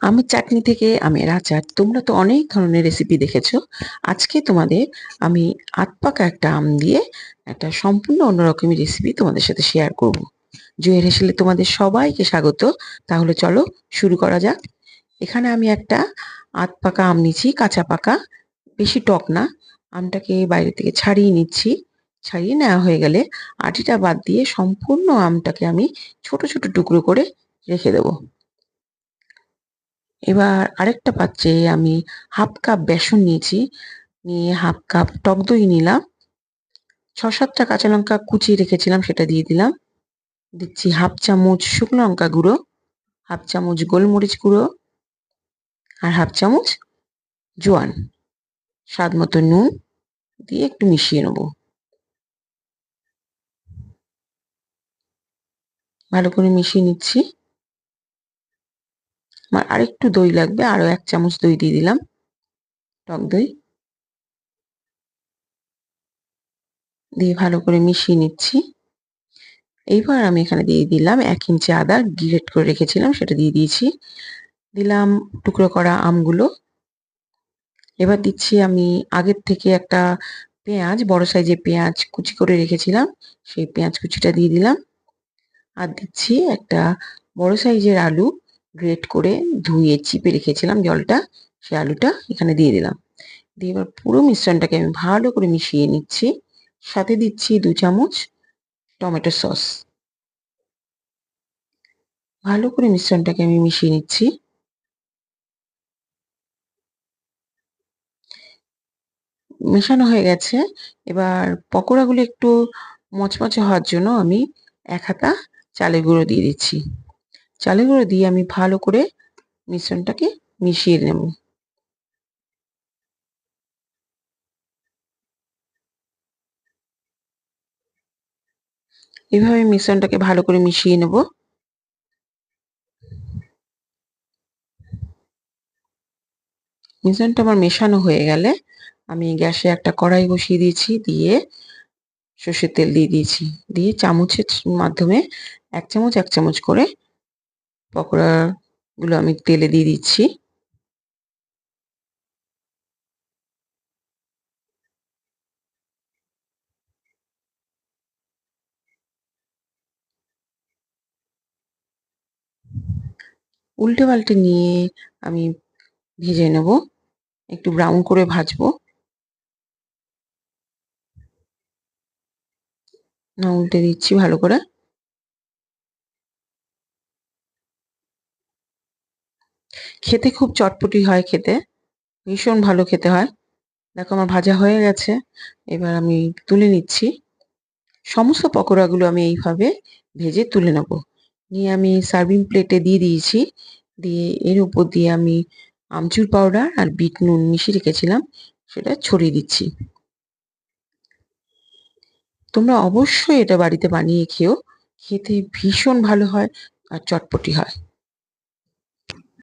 আমের চাটনি থেকে আমের আচার তোমরা তো অনেক ধরনের রেসিপি দেখেছো। আজকে তোমাদের আমি আধপাকা একটা আম দিয়ে একটা সম্পূর্ণ অন্যরকমই রেসিপি তোমাদের সাথে শেয়ার করব। জুয়ের হেসেলে তোমাদের সবাইকে স্বাগত। তাহলে চলো শুরু করা যাক। এখানে আমি একটা আধপাকা আম নিচ্ছি, কাঁচা পাকা, বেশি টক না। আমটাকে বাইরে থেকে ছাড়িয়ে নিচ্ছি। ছাড়িয়ে নেওয়া হয়ে গেলে আটিটা বাদ দিয়ে সম্পূর্ণ আমটাকে আমি ছোট ছোট টুকরো করে রেখে দেবো। এবার আরেকটা পাত্রে আমি হাফ কাপ বেসন নিয়েছি, নিয়ে হাফ কাপ টক দই নিলাম, ৬-৭টা কাঁচা লঙ্কা কুচিয়ে রেখেছিলাম সেটা দিয়ে দিলাম। দিচ্ছি হাফ চামচ শুকনো লঙ্কা গুঁড়ো, হাফ চামচ গোলমরিচ গুঁড়ো, আর হাফ চামচ জোয়ান, স্বাদ মতো নুন দিয়ে একটু মিশিয়ে নেবো। ভালো করে মিশিয়ে নিচ্ছি। আমার আরেকটু দই লাগবে, আরো ১ চামচ দই দিয়ে দিলাম, টক দই দিয়ে ভালো করে মিশিয়ে নিচ্ছি। এইবার আমি এখানে দিয়ে দিলাম ১ ইঞ্চি আদা গ্রেট করে রেখেছিলাম, সেটা দিয়ে দিয়েছি। দিলাম টুকরো করা আমগুলো। এবার দিচ্ছি আমি আগের থেকে একটা পেঁয়াজ, বড় সাইজের পেঁয়াজ কুচি করে রেখেছিলাম, সেই পেঁয়াজ কুচিটা দিয়ে দিলাম। আর দিচ্ছি একটা বড় সাইজের আলু, গ্রেট করে ধুয়ে চিপে রেখেছিলাম জলটা, সেই আলুটা এখানে দিয়ে দিলাম। দিয়ে এবার পুরো মিশ্রণটাকে আমি ভালো করে মিশিয়ে নিচ্ছি। সাথে দিচ্ছি ২ চামচ টমেটো সস। ভালো করে মিশ্রণটাকে আমি মিশিয়ে নিচ্ছি। মেশানো হয়ে গেছে। এবার পকোড়াগুলো একটু মচমচে হওয়ার জন্য আমি ১ হাতা চালের গুঁড়ো দিয়ে দিচ্ছি। চালের গুঁড়ো দিয়ে আমি ভালো করে মিশ্রণটাকে মিশিয়ে নেব। এভাবে মিশ্রণটাকে ভালো করে মিশিয়ে নেব। মিশ্রণটা আমার মেশানো হয়ে গেলে আমি গ্যাসে একটা কড়াই বসিয়ে দিয়েছি, দিয়ে সর্ষের তেল দিয়ে দিয়েছি। দিয়ে চামচের মাধ্যমে ১ চামচ ১ চামচ করে পকোড়াগুলো আমি তেলে দিয়ে দিচ্ছি। উল্টে পাল্টে নিয়ে আমি ভেজে নেব। একটু ব্রাউন করে ভাজবো। না, উল্টে দিচ্ছি ভালো করে। খেতে খুব চটপটি হয় খেতে। ভীষণ ভালো খেতে হয়। দেখো আমার ভাজা হয়ে গেছে। এবার আমি তুলে নিচ্ছি। সমস্ত পকোড়াগুলো আমি এইভাবে ভেজে তুলে নেব। নিয়ে আমি সার্ভিং প্লেটে দিয়ে দিয়েছি। দিয়ে এর উপর দিয়ে আমি আমচুর পাউডার আর বিট নুন মিশিয়ে রেখেছিলাম, সেটা ছড়িয়ে দিচ্ছি। তোমরা অবশ্যই এটা বাড়িতে বানিয়ে খেও। খেতে ভীষণ ভালো হয় আর চটপটি হয়।